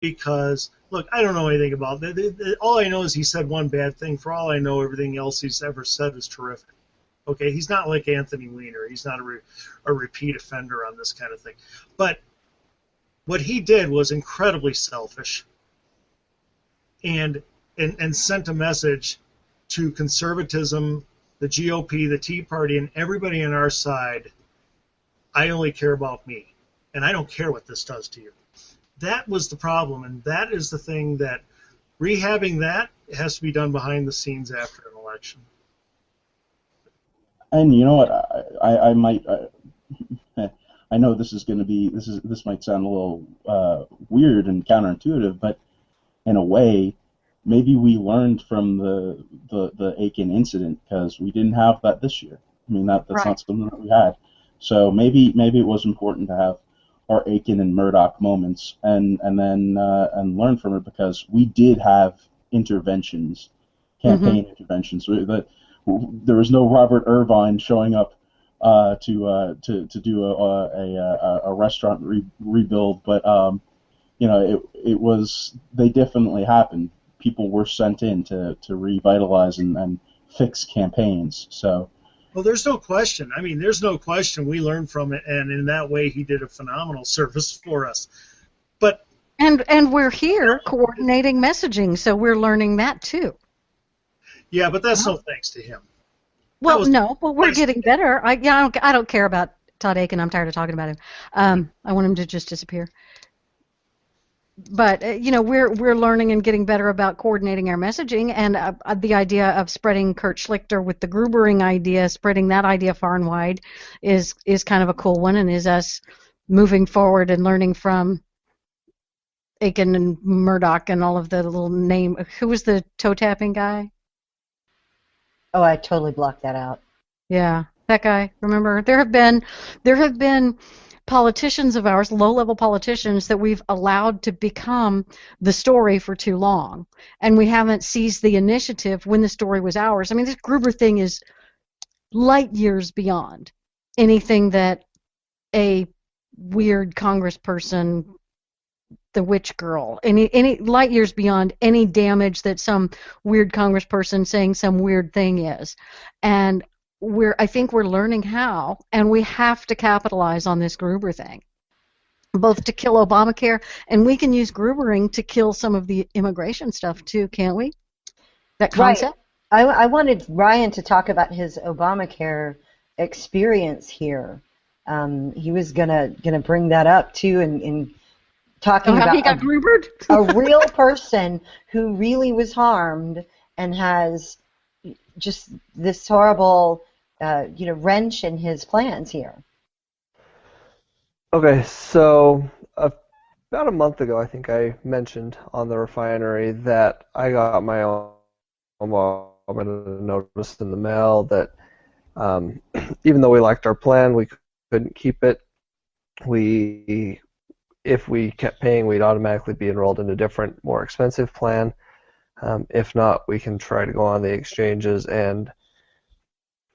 because, look, I don't know anything about it. All I know is he said one bad thing. For all I know, everything else he's ever said is terrific. Okay, he's not like Anthony Weiner. He's not a repeat offender on this kind of thing. But what he did was incredibly selfish and sent a message to conservatism, the GOP, the Tea Party, and everybody on our side. I only care about me, and I don't care what this does to you. That was the problem, and that is the thing that rehabbing that has to be done behind the scenes after an election. And you know what? I might. I know this is going to be. This might sound a little weird and counterintuitive, but in a way, maybe we learned from the Aiken incident because we didn't have that this year. I mean, that's right. not something that we had. So maybe it was important to have our Aiken and Murdoch moments and learn from it because we did have interventions, campaign interventions. There was no Robert Irvine showing up to do a restaurant rebuild, but it was, they definitely happened. People were sent in to revitalize and fix campaigns. So. Well, there's no question. I mean, there's no question we learned from it, and in that way, he did a phenomenal service for us. But and we're here coordinating messaging, so we're learning that too. Yeah, but that's no thanks to him. Well, no, but we're getting better. I don't care about Todd Aiken. I'm tired of talking about him. I want him to just disappear. But we're learning and getting better about coordinating our messaging, and the idea of spreading Kurt Schlichter with the Grubering idea, spreading that idea far and wide, is kind of a cool one, and is us moving forward and learning from Aiken and Murdoch and all of the little name. Who was the toe tapping guy? Oh, I totally blocked that out. Yeah, that guy. Remember, there have been politicians of ours, low-level politicians, that we've allowed to become the story for too long, and we haven't seized the initiative when the story was ours. I mean, this Gruber thing is light years beyond anything that a weird congressperson, the witch girl, any light years beyond any damage that some weird congressperson saying some weird thing is. And I think we're learning how, and we have to capitalize on this Gruber thing, both to kill Obamacare, and we can use Grubering to kill some of the immigration stuff too, can't we? That concept? Right. I wanted Ryan to talk about his Obamacare experience here. He was gonna bring that up too, and talking about he got Grubered? A real person who really was harmed and has just this horrible wrench in his plans here. Okay, so about a month ago, I think I mentioned on the Refinery that I got my own notice in the mail that even though we liked our plan, we couldn't keep it. If we kept paying, we'd automatically be enrolled in a different, more expensive plan. If not, we can try to go on the exchanges and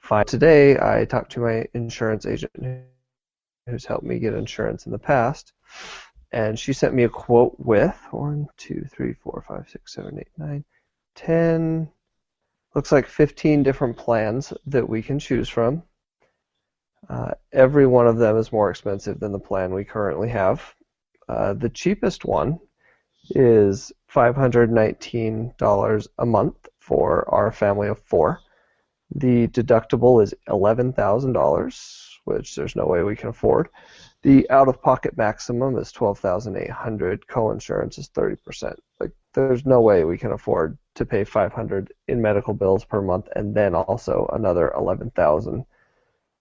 find. Today, I talked to my insurance agent who's helped me get insurance in the past, and she sent me a quote with 1, 2, 3, 4, 5, 6, 7, 8, 9, 10, looks like 15 different plans that we can choose from. Every one of them is more expensive than the plan we currently have. The cheapest one is $519 a month for our family of 4. The deductible is $11,000, which there's no way we can afford. The out-of-pocket maximum is $12,800. Co-insurance is 30%. Like, there's no way we can afford to pay $500 in medical bills per month, and then also another $11,000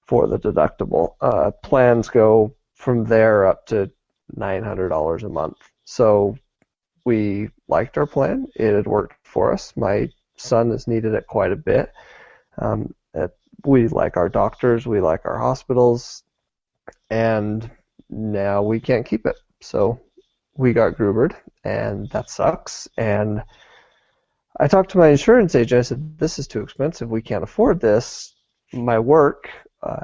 for the deductible. Plans go from there up to $900 a month. So we liked our plan. It had worked for us. My son has needed it quite a bit. We like our doctors. We like our hospitals. And now we can't keep it. So we got Grubered, and that sucks. And I talked to my insurance agent. I said, this is too expensive. We can't afford this. My work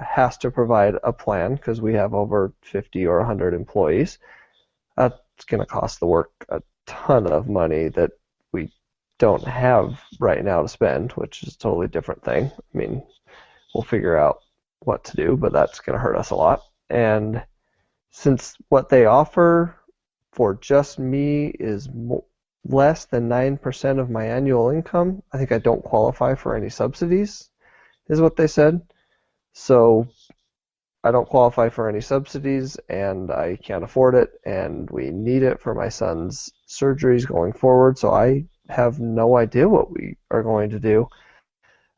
has to provide a plan because we have over 50 or 100 employees it's going to cost the work a ton of money that we don't have right now to spend, which is a totally different thing. I mean, we'll figure out what to do, but that's going to hurt us a lot. And since what they offer for just me is less than 9% of my annual income, I think I don't qualify for any subsidies, is what they said. So I don't qualify for any subsidies, and I can't afford it, and we need it for my son's surgeries going forward, so I have no idea what we are going to do.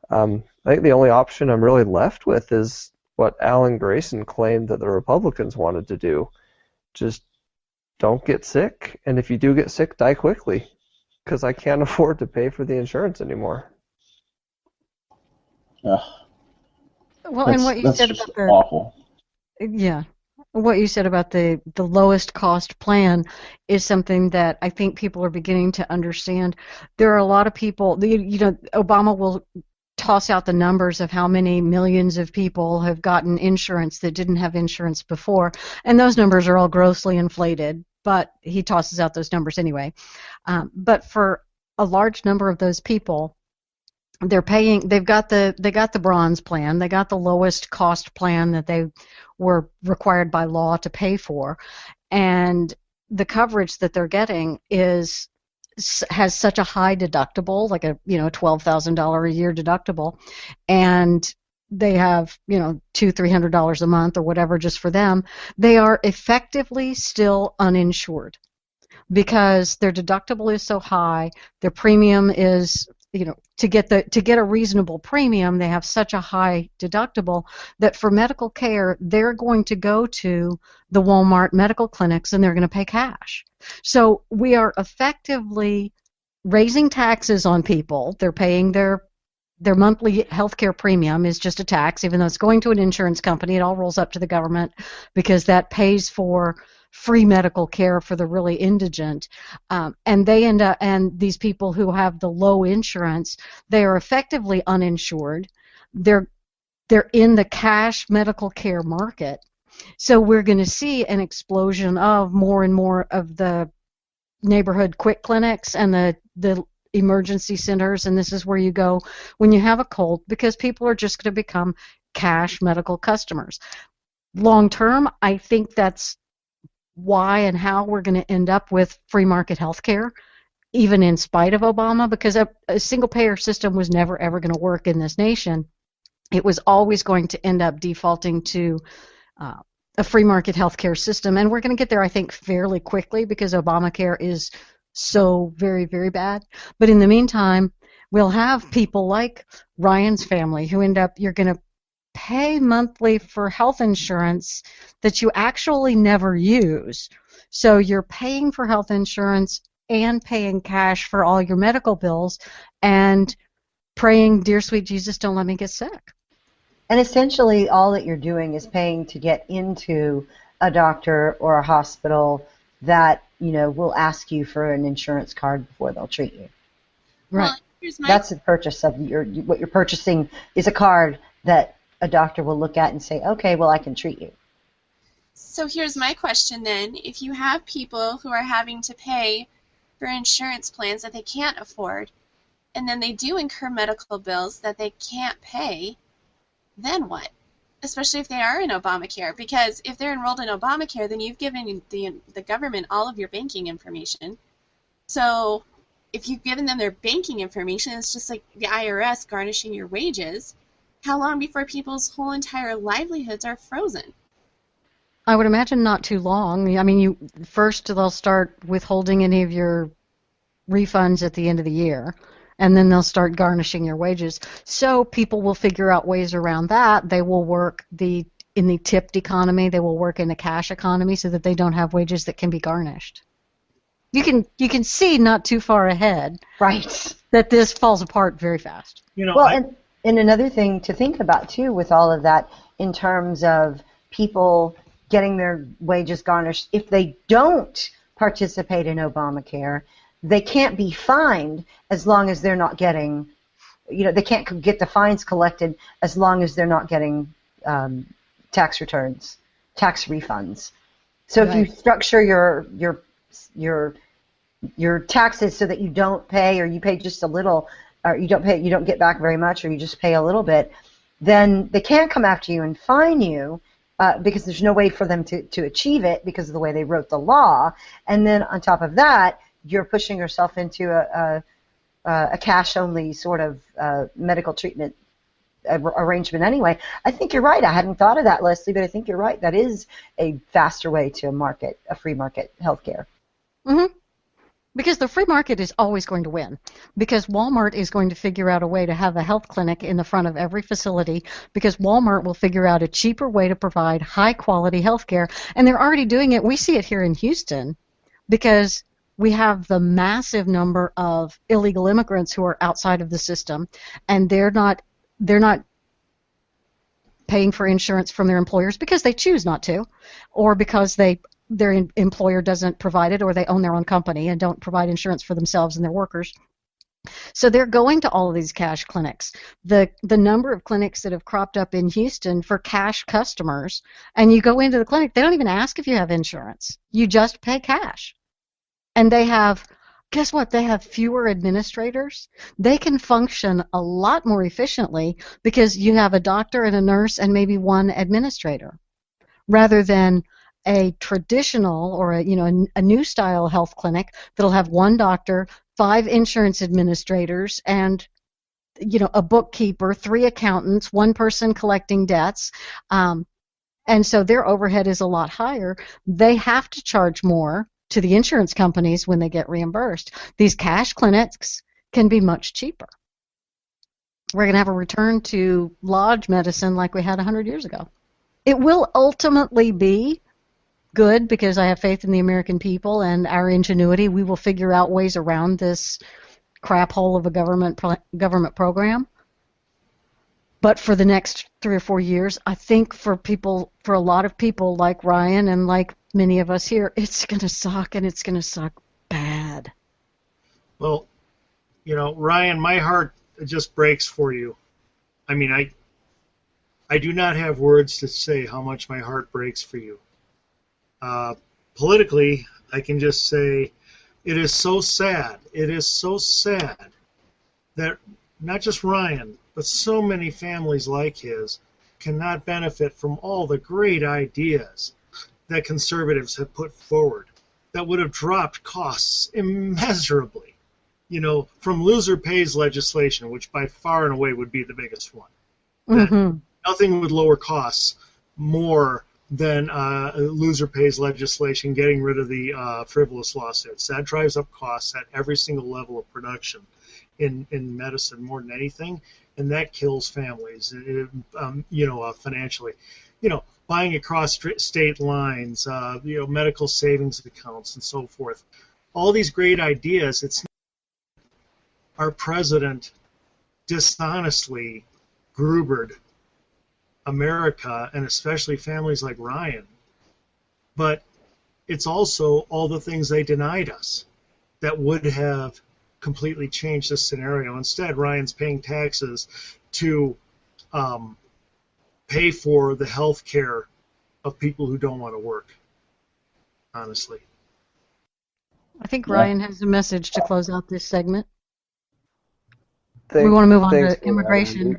I think the only option I'm really left with is what Alan Grayson claimed that the Republicans wanted to do. Just don't get sick, and if you do get sick, die quickly, because I can't afford to pay for the insurance anymore. Well, and what you said about the awful. Yeah, what you said about the lowest cost plan is something that I think people are beginning to understand. There are a lot of people, Obama will toss out the numbers of how many millions of people have gotten insurance that didn't have insurance before, and those numbers are all grossly inflated, but he tosses out those numbers anyway. But for a large number of those people, they've got the bronze plan, they got the lowest cost plan that they were required by law to pay for, and the coverage that they're getting has such a high deductible, like a $12,000 a year deductible, and they have $200-300 a month or whatever just for them. They are effectively still uninsured because their deductible is so high, their premium is to get a reasonable premium, they have such a high deductible that for medical care, they're going to go to the Walmart medical clinics and they're going to pay cash. So we are effectively raising taxes on people. They're paying their monthly health care premium is just a tax, even though it's going to an insurance company. It all rolls up to the government because that pays for free medical care for the really indigent, and they end up, and these people who have the low insurance, they are effectively uninsured. They're in the cash medical care market, so we're going to see an explosion of more and more of the neighborhood quick clinics and the emergency centers, and this is where you go when you have a cold because people are just going to become cash medical customers. Long term, I think that's why and how we're going to end up with free market health care, even in spite of Obama, because a single-payer system was never, ever going to work in this nation. It was always going to end up defaulting to a free market health care system, and we're going to get there, I think, fairly quickly because Obamacare is so very, very bad. But in the meantime, we'll have people like Ryan's family who end up, you're going to pay monthly for health insurance that you actually never use. So you're paying for health insurance and paying cash for all your medical bills and praying, dear sweet Jesus, don't let me get sick. And essentially all that you're doing is paying to get into a doctor or a hospital that, will ask you for an insurance card before they'll treat you. Right. Well, that's the purchase of what you're purchasing is a card that a doctor will look at and say, okay, well, I can treat you. So here's my question then. If you have people who are having to pay for insurance plans that they can't afford, and then they do incur medical bills that they can't pay, then what? Especially if they are in Obamacare. Because if they're enrolled in Obamacare, then you've given the government all of your banking information. So if you've given them their banking information, it's just like the IRS garnishing your wages. How long before people's whole entire livelihoods are frozen? I would imagine not too long. I mean, first they'll start withholding any of your refunds at the end of the year, and then they'll start garnishing your wages. So people will figure out ways around that. They will work in the tipped economy. They will work in the cash economy so that they don't have wages that can be garnished. You can see not too far ahead, right, that this falls apart very fast. And another thing to think about, too, with all of that, in terms of people getting their wages garnished, if they don't participate in Obamacare, they can't be fined as long as they're not getting, they can't get the fines collected as long as they're not getting tax returns, tax refunds. So if you structure your your taxes so that you don't pay, or you pay just a little, or you don't get back very much, or you just pay a little bit, then they can't come after you and fine you because there's no way for them to achieve it because of the way they wrote the law. And then on top of that, you're pushing yourself into a cash-only sort of medical treatment arrangement anyway. I think you're right. I hadn't thought of that, Leslie, but I think you're right. That is a faster way to market a free market healthcare. Mm-hmm. Because the free market is always going to win. Because Walmart is going to figure out a way to have a health clinic in the front of every facility, because Walmart will figure out a cheaper way to provide high-quality health care. And they're already doing it. We see it here in Houston because we have the massive number of illegal immigrants who are outside of the system, and they're not paying for insurance from their employers because they choose not to, or because their employer doesn't provide it, or they own their own company and don't provide insurance for themselves and their workers. So they're going to all of these cash clinics. The number of clinics that have cropped up in Houston for cash customers, and you go into the clinic, they don't even ask if you have insurance. You just pay cash. And they have, guess what? They have fewer administrators. They can function a lot more efficiently because you have a doctor and a nurse and maybe one administrator, rather than a traditional or a new style health clinic that'll have one doctor, 5 insurance administrators, and a bookkeeper, 3 accountants, 1 person collecting debts, and so their overhead is a lot higher. They have to charge more to the insurance companies when they get reimbursed. These cash clinics can be much cheaper. We're going to have a return to lodge medicine like we had 100 years ago. It will ultimately be good because I have faith in the American people and our ingenuity. We will figure out ways around this crap hole of a government program. But for the next 3 or 4 years, I think for a lot of people like Ryan and like many of us here, it's going to suck, and it's going to suck bad. Well, Ryan, my heart just breaks for you. I mean, I do not have words to say how much my heart breaks for you. Politically, I can just say it is so sad. It is so sad that not just Ryan, but so many families like his cannot benefit from all the great ideas that conservatives have put forward that would have dropped costs immeasurably. From loser pays legislation, which by far and away would be the biggest one. Mm-hmm. Nothing would lower costs more than loser pays legislation, getting rid of the frivolous lawsuits. That drives up costs at every single level of production in medicine more than anything, and that kills families, financially. Buying across state lines, medical savings accounts and so forth. All these great ideas, it's our president dishonestly Grubered America, and especially families like Ryan. But it's also all the things they denied us that would have completely changed the scenario. Instead, Ryan's paying taxes to pay for the health care of people who don't want to work, honestly. I think Ryan has a message to close out this segment. We want to move on to immigration,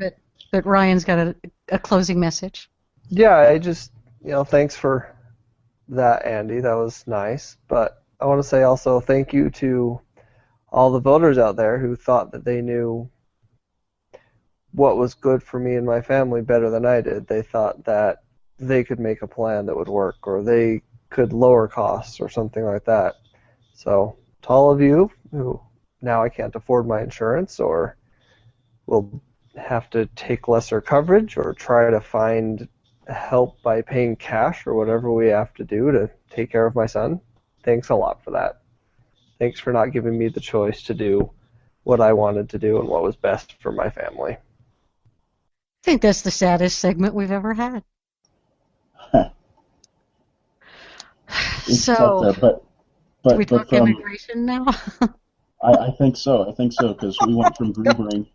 but Ryan's got a closing message. Yeah, I just, thanks for that, Andy. That was nice. But I want to say also thank you to all the voters out there who thought that they knew what was good for me and my family better than I did. They thought that they could make a plan that would work, or they could lower costs or something like that. So to all of you who now I can't afford my insurance, or will have to take lesser coverage, or try to find help by paying cash, or whatever we have to do to take care of my son, thanks a lot for that. Thanks for not giving me the choice to do what I wanted to do and what was best for my family. I think that's the saddest segment we've ever had. So, do we talk immigration now? I think so, because we went from Grubering.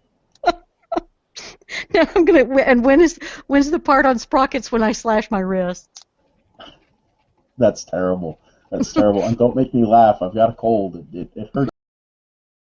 No, I'm gonna. And when's the part on sprockets when I slash my wrists? That's terrible. That's terrible. And don't make me laugh. I've got a cold. It hurts.